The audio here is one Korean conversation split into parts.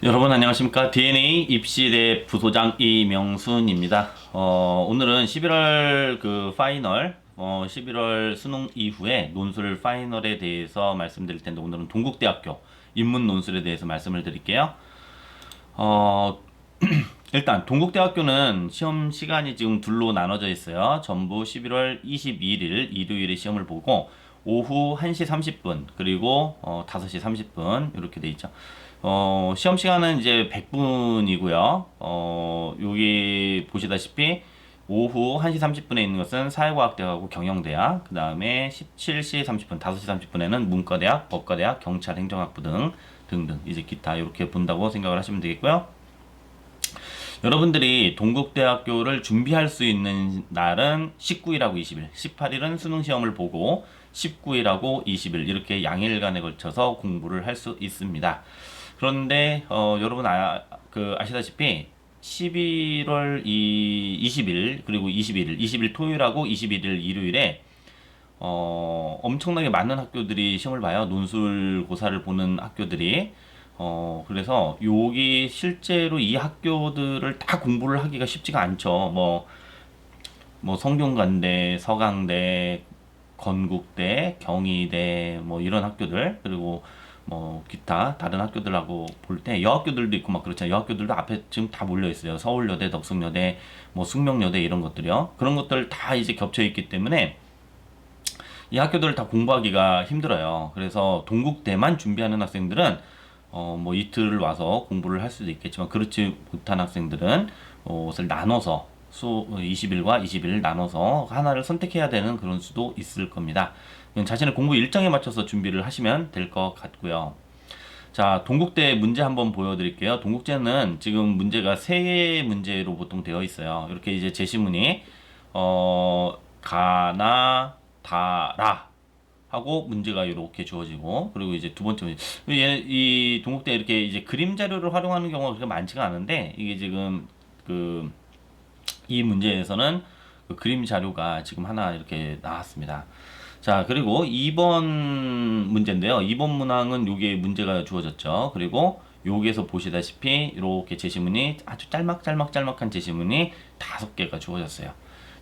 여러분 안녕하십니까? DNA 입시대 부소장 이명순입니다. 오늘은 11월 파이널, 11월 수능 이후에 논술 파이널에 대해서 말씀드릴 텐데 오늘은 동국대학교 인문 논술에 대해서 말씀을 드릴게요. 어, 일단 동국대학교는 시험 시간이 지금 둘로 나눠져 있어요. 전부 11월 21일 일요일에 시험을 보고 오후 1시 30분 그리고 5시 30분 이렇게 돼 있죠. 시험 시간은 이제 100분이고요. 여기 보시다시피 오후 1시 30분에 있는 것은 사회과학대학하고 경영대학, 그 다음에 17시 30분, 5시 30분에는 문과대학, 법과대학, 경찰, 행정학부 등등 이제 기타 이렇게 본다고 생각을 하시면 되겠고요. 여러분들이 동국대학교를 준비할 수 있는 날은 19일하고 20일, 18일은 수능 시험을 보고 19일하고 20일 이렇게 양일간에 걸쳐서 공부를 할 수 있습니다. 그런데 여러분 아시다시피 11월 20일 그리고 21일, 20일 토요일하고 21일 일요일에 엄청나게 많은 학교들이 시험을 봐요. 논술고사를 보는 학교들이. 그래서 여기 실제로 이 학교들을 다 공부를 하기가 쉽지가 않죠. 뭐 성균관대, 서강대, 건국대, 경희대, 뭐 이런 학교들, 그리고 뭐 기타 다른 학교들하고 볼 때 여학교들도 있고 막 그렇잖아요. 여학교들도 앞에 지금 다 몰려 있어요. 서울여대, 덕성여대, 뭐 숙명여대 이런 것들이요. 그런 것들 다 이제 겹쳐 있기 때문에 이 학교들을 다 공부하기가 힘들어요. 그래서 동국대만 준비하는 학생들은 뭐 이틀을 와서 공부를 할 수도 있겠지만 그렇지 못한 학생들은 것을 나눠서 20일과 20일 나눠서 하나를 선택해야 되는 그런 수도 있을 겁니다. 자신의 공부 일정에 맞춰서 준비를 하시면 될 것 같고요. 자, 동국대 문제 한번 보여드릴게요. 동국제는 지금 문제가 세 개의 문제로 보통 되어 있어요. 이렇게 이제 제시문이 가나 다라 하고 문제가 이렇게 주어지고 그리고 이제 두 번째 문제 이 동국대 이렇게 이제 그림 자료를 활용하는 경우가 그렇게 많지가 않은데 이게 지금 이 문제에서는 그 그림 자료가 지금 하나 이렇게 나왔습니다. 자, 그리고 2번 문제인데요. 2번 문항은 요게 문제가 주어졌죠. 그리고 여기에서 보시다시피 이렇게 제시문이 아주 짤막한 제시문이 5개가 주어졌어요.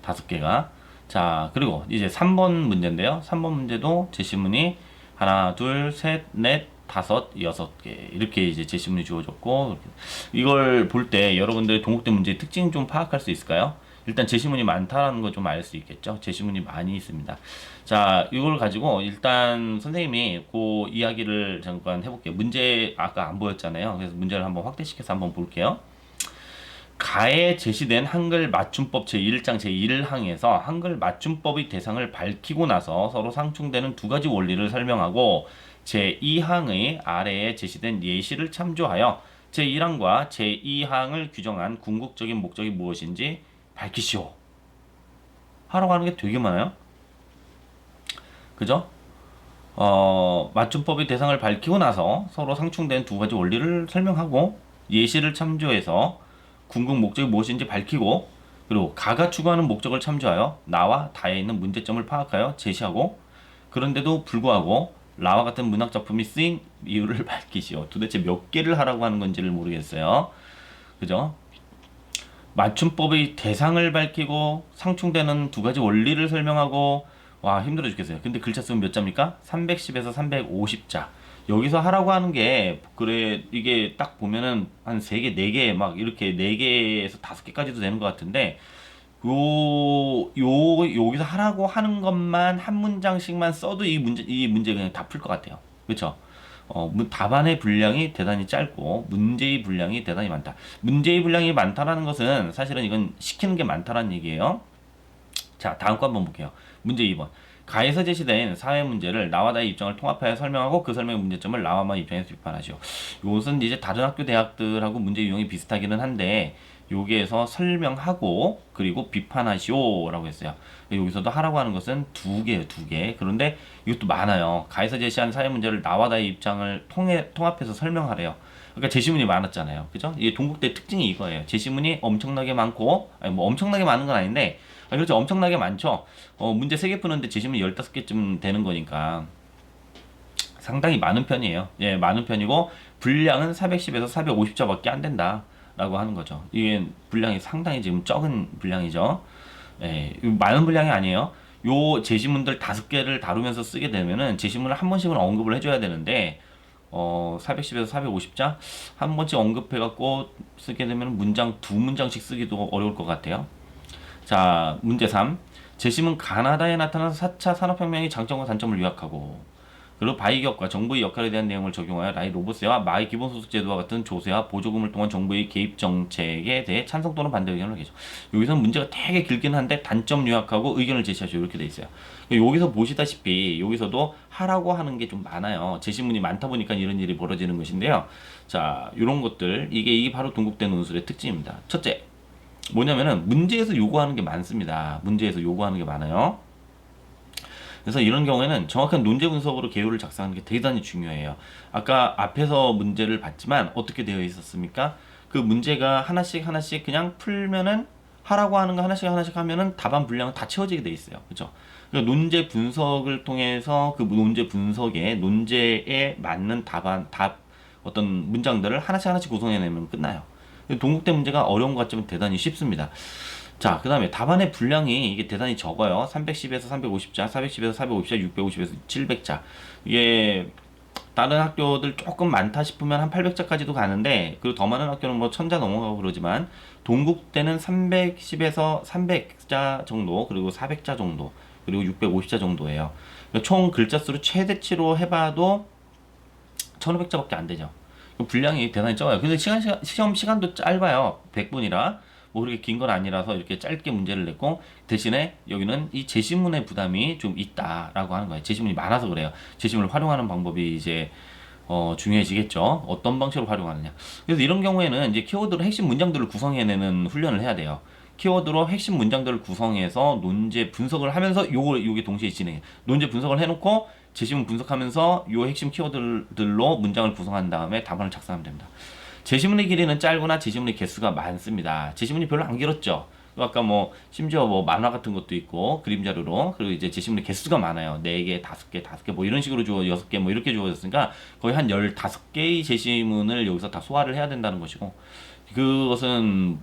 5개가. 자, 그리고 이제 3번 문제인데요. 3번 문제도 제시문이 하나, 둘, 셋, 넷, 다섯, 6개 이렇게 이제 제시문이 주어졌고 이걸 볼 때 여러분들 동국대 문제의 특징 좀 파악할 수 있을까요? 일단 제시문이 많다라는 거 좀 알 수 있겠죠. 제시문이 많이 있습니다. 자, 이걸 가지고 일단 선생님이 그 이야기를 잠깐 해볼게요. 문제 아까 안 보였잖아요. 그래서 문제를 한번 확대시켜서 한번 볼게요. 가에 제시된 한글 맞춤법 제1장 제1항에서 한글 맞춤법의 대상을 밝히고 나서 서로 상충되는 두 가지 원리를 설명하고 제2항의 아래에 제시된 예시를 참조하여 제1항과 제2항을 규정한 궁극적인 목적이 무엇인지 밝히시오. 하라고 하는 게 되게 많아요. 그죠? 맞춤법의 대상을 밝히고 나서 서로 상충된 두 가지 원리를 설명하고 예시를 참조해서 궁극 목적이 무엇인지 밝히고 그리고 가가 추구하는 목적을 참조하여 나와 다에 있는 문제점을 파악하여 제시하고 그런데도 불구하고 라와 같은 문학 작품이 쓰인 이유를 밝히시오. 도대체 몇 개를 하라고 하는 건지를 모르겠어요. 그죠? 맞춤법의 대상을 밝히고 상충되는 두 가지 원리를 설명하고 와 힘들어 죽겠어요. 근데 글자 수는 몇 자입니까? 310에서 350자. 여기서 하라고 하는 게 그래 이게 딱 보면은 한 3개, 4개 막 이렇게 4개에서 5개까지도 되는 것 같은데 여기서 하라고 하는 것만 한 문장씩만 써도 이 문제 그냥 다 풀 것 같아요. 그렇죠? 답안의 분량이 대단히 짧고 문제의 분량이 대단히 많다. 문제의 분량이 많다라는 것은 사실은 이건 시키는 게 많다라는 얘기예요. 자, 다음 거 한번 볼게요. 문제 2번. 가에서 제시된 사회 문제를 나와 나의 입장을 통합하여 설명하고 그 설명의 문제점을 나와만 입장에서 비판하시오. 이것은 이제 다른 학교 대학들하고 문제 유형이 비슷하기는 한데 여기에서 설명하고 그리고 비판하시오라고 했어요. 여기서도 하라고 하는 것은 2개예요, 2개. 그런데 이것도 많아요. 가에서 제시한 사회 문제를 나와 나의 입장을 통합해서 설명하래요. 그러니까 제시문이 많았잖아요. 그죠? 이게 동국대 특징이 이거예요. 제시문이 엄청나게 많고, 아니 뭐 엄청나게 많은 건 아닌데, 그렇죠. 엄청나게 많죠. 문제 3개 푸는데 제시문이 15개쯤 되는 거니까. 상당히 많은 편이에요. 예, 많은 편이고 분량은 410에서 450자밖에 안 된다라고 하는 거죠. 이게 분량이 상당히 지금 적은 분량이죠. 예, 많은 분량이 아니에요. 요 제시문들 5개를 다루면서 쓰게 되면은 제시문을 한 번씩은 언급을 해줘야 되는데 410에서 450자 한 번씩 언급해갖고 쓰게 되면 문장 2문장씩 쓰기도 어려울 것 같아요. 자, 문제 3. 제시문 가나다에 나타난 4차 산업혁명의 장점과 단점을 요약하고 그리고 바이기업과 정부의 역할에 대한 내용을 적용하여 라이 로보세와 마의 기본소득 제도와 같은 조세와 보조금을 통한 정부의 개입 정책에 대해 찬성 또는 반대 의견을 하겠죠. 여기서는 문제가 되게 길긴 한데 단점 요약하고 의견을 제시하죠. 이렇게 돼 있어요. 여기서 보시다시피 여기서도 하라고 하는 게 좀 많아요. 제시문이 많다 보니까 이런 일이 벌어지는 것인데요. 자, 이런 것들 이게 바로 동국대 논술의 특징입니다. 첫째, 뭐냐면은 문제에서 요구하는 게 많습니다. 문제에서 요구하는 게 많아요. 그래서 이런 경우에는 정확한 논제 분석으로 개요를 작성하는 게 대단히 중요해요. 아까 앞에서 문제를 봤지만 어떻게 되어 있었습니까? 그 문제가 하나씩 하나씩 그냥 풀면은 하라고 하는 거 하나씩 하나씩 하면은 답안 분량은 다 채워지게 돼 있어요. 그죠? 그러니까 논제 분석을 통해서 그 논제 분석에 논제에 맞는 답 어떤 문장들을 하나씩 하나씩 구성해내면 끝나요. 동국대 문제가 어려운 것 같지만 대단히 쉽습니다. 자, 그 다음에 답안의 분량이 이게 대단히 적어요. 310에서 350자, 410에서 450자, 650에서 700자. 이게 다른 학교들 조금 많다 싶으면 한 800자까지도 가는데 그리고 더 많은 학교는 뭐 1000자 넘어가고 그러지만 동국대는 310에서 300자 정도 그리고 400자 정도 그리고 650자 정도예요. 그러니까 총 글자 수를 최대치로 해봐도 1500자밖에 안 되죠. 분량이 대단히 적어요. 근데 시험 시간도 짧아요. 100분이라. 뭐 그렇게 긴 건 아니라서 이렇게 짧게 문제를 냈고 대신에 여기는 이 제시문의 부담이 좀 있다라고 하는 거예요. 제시문이 많아서 그래요. 제시문을 활용하는 방법이 이제 중요해지겠죠. 어떤 방식으로 활용하느냐. 그래서 이런 경우에는 이제 키워드로 핵심 문장들을 구성해내는 훈련을 해야 돼요. 키워드로 핵심 문장들을 구성해서 논제 분석을 하면서 요게 동시에 진행해. 논제 분석을 해놓고 제시문 분석하면서 요 핵심 키워드들로 문장을 구성한 다음에 답안을 작성하면 됩니다. 제시문의 길이는 짧으나 제시문의 개수가 많습니다. 제시문이 별로 안 길었죠. 아까 뭐 심지어 뭐 만화 같은 것도 있고 그림 자료로 그리고 이제 제시문의 개수가 많아요. 4개, 5개 뭐 이런 식으로 6개 뭐 이렇게 주어졌으니까 거의 한 15개의 제시문을 여기서 다 소화를 해야 된다는 것이고 그것은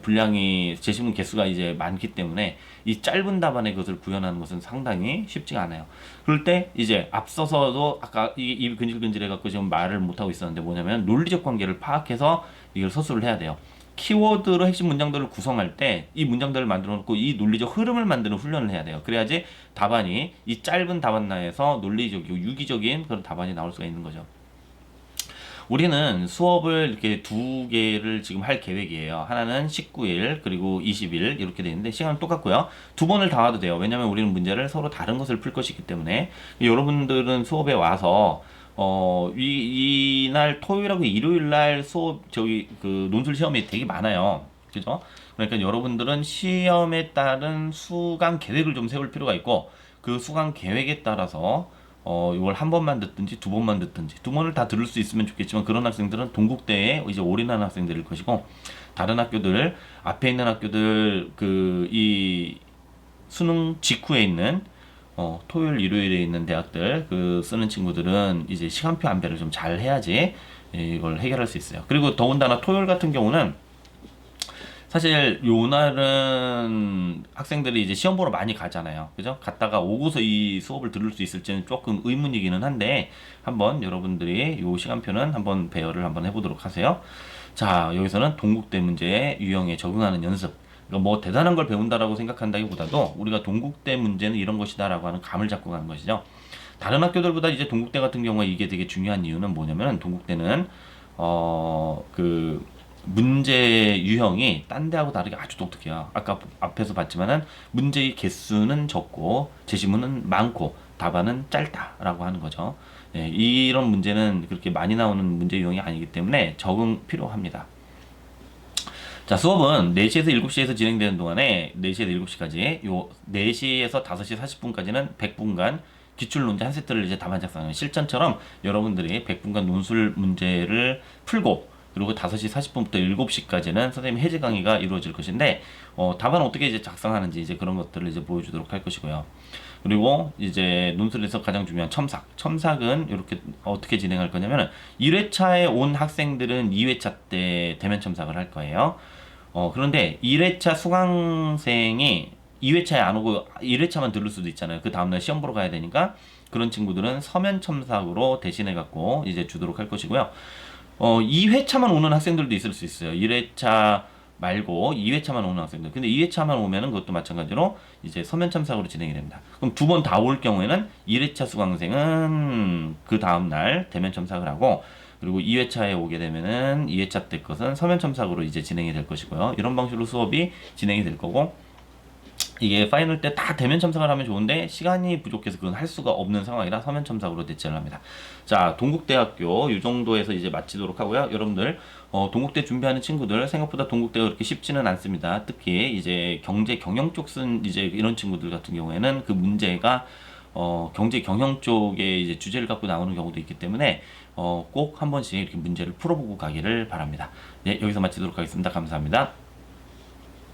분량이 제시문 개수가 이제 많기 때문에 이 짧은 답안에 그것을 구현하는 것은 상당히 쉽지가 않아요. 그럴 때 이제 앞서서도 아까 입이 근질근질해 갖고 지금 말을 못 하고 있었는데 뭐냐면 논리적 관계를 파악해서 이걸 서술을 해야 돼요. 키워드로 핵심 문장들을 구성할 때 이 문장들을 만들어 놓고 이 논리적 흐름을 만드는 훈련을 해야 돼요. 그래야지 답안이 이 짧은 답안나에서 논리적이고 유기적인 그런 답안이 나올 수가 있는 거죠. 우리는 수업을 이렇게 2개를 지금 할 계획이에요. 하나는 19일 그리고 20일 이렇게 되어 있는데 시간은 똑같고요. 2번을 다 와도 돼요. 왜냐면 우리는 문제를 서로 다른 것을 풀 것이기 때문에 여러분들은 수업에 와서 이날 토요일하고 일요일날 수업 그 논술 시험이 되게 많아요. 그죠? 그러니까 여러분들은 시험에 따른 수강 계획을 좀 세울 필요가 있고 그 수강 계획에 따라서 이걸 한 번만 듣든지 2번만 듣든지 2번을 다 들을 수 있으면 좋겠지만 그런 학생들은 동국대에 이제 올인하는 학생들일 것이고 다른 학교들 앞에 있는 학교들 이 수능 직후에 있는 토요일 일요일에 있는 대학들 쓰는 친구들은 이제 시간표 안배를 좀 잘 해야지 이걸 해결할 수 있어요. 그리고 더군다나 토요일 같은 경우는 사실 요날은 학생들이 이제 시험 보러 많이 가잖아요. 그죠? 갔다가 오고서 이 수업을 들을 수 있을지는 조금 의문이기는 한데 한번 여러분들이 요 시간표는 한번 배열을 한번 해보도록 하세요. 자, 여기서는 동국대 문제의 유형에 적응하는 연습. 그러니까 뭐 대단한 걸 배운다라고 생각한다기보다도 우리가 동국대 문제는 이런 것이다라고 하는 감을 잡고 가는 것이죠. 다른 학교들보다 이제 동국대 같은 경우에 이게 되게 중요한 이유는 뭐냐면 동국대는 문제 유형이 딴 데하고 다르게 아주 독특해요. 아까 앞에서 봤지만은 문제의 개수는 적고 제시문은 많고 답안은 짧다라고 하는 거죠. 네, 이런 문제는 그렇게 많이 나오는 문제 유형이 아니기 때문에 적응 필요합니다. 자, 수업은 4시에서 7시에서 진행되는 동안에 4시에서 7시까지 요 4시에서 5시 40분까지는 100분간 기출논제 한 세트를 이제 답안 작성하는 실전처럼 여러분들이 100분간 논술 문제를 풀고 그리고 5시 40분부터 7시까지는 선생님 해제 강의가 이루어질 것인데 답안 어떻게 이제 작성하는지 이제 그런 것들을 이제 보여주도록 할 것이고요. 그리고 이제 논술에서 가장 중요한 첨삭. 첨삭은 이렇게 어떻게 진행할 거냐면은 1회차에 온 학생들은 2회차 때 대면 첨삭을 할 거예요. 그런데 1회차 수강생이 2회차에 안 오고 1회차만 들을 수도 있잖아요. 그 다음날 시험 보러 가야 되니까 그런 친구들은 서면 첨삭으로 대신해 갖고 이제 주도록 할 것이고요. 2회차만 오는 학생들도 있을 수 있어요. 1회차 말고 2회차만 오는 학생들. 근데 2회차만 오면은 그것도 마찬가지로 이제 서면 첨삭으로 진행이 됩니다. 그럼 두 번 다 올 경우에는 1회차 수강생은 그 다음날 대면 첨삭을 하고 그리고 2회차에 오게 되면은 2회차 때 것은 서면 첨삭으로 이제 진행이 될 것이고요. 이런 방식으로 수업이 진행이 될 거고 이게 파이널 때 다 대면 첨삭을 하면 좋은데 시간이 부족해서 그건 할 수가 없는 상황이라 서면 첨삭으로 대체를 합니다. 자, 동국대학교 이 정도에서 이제 마치도록 하고요. 여러분들 동국대 준비하는 친구들 생각보다 동국대가 그렇게 쉽지는 않습니다. 특히 이제 경제 경영 쪽 쓴 이제 이런 친구들 같은 경우에는 그 문제가 경제 경영 쪽에 이제 주제를 갖고 나오는 경우도 있기 때문에 꼭 한 번씩 이렇게 문제를 풀어보고 가기를 바랍니다. 네, 여기서 마치도록 하겠습니다. 감사합니다.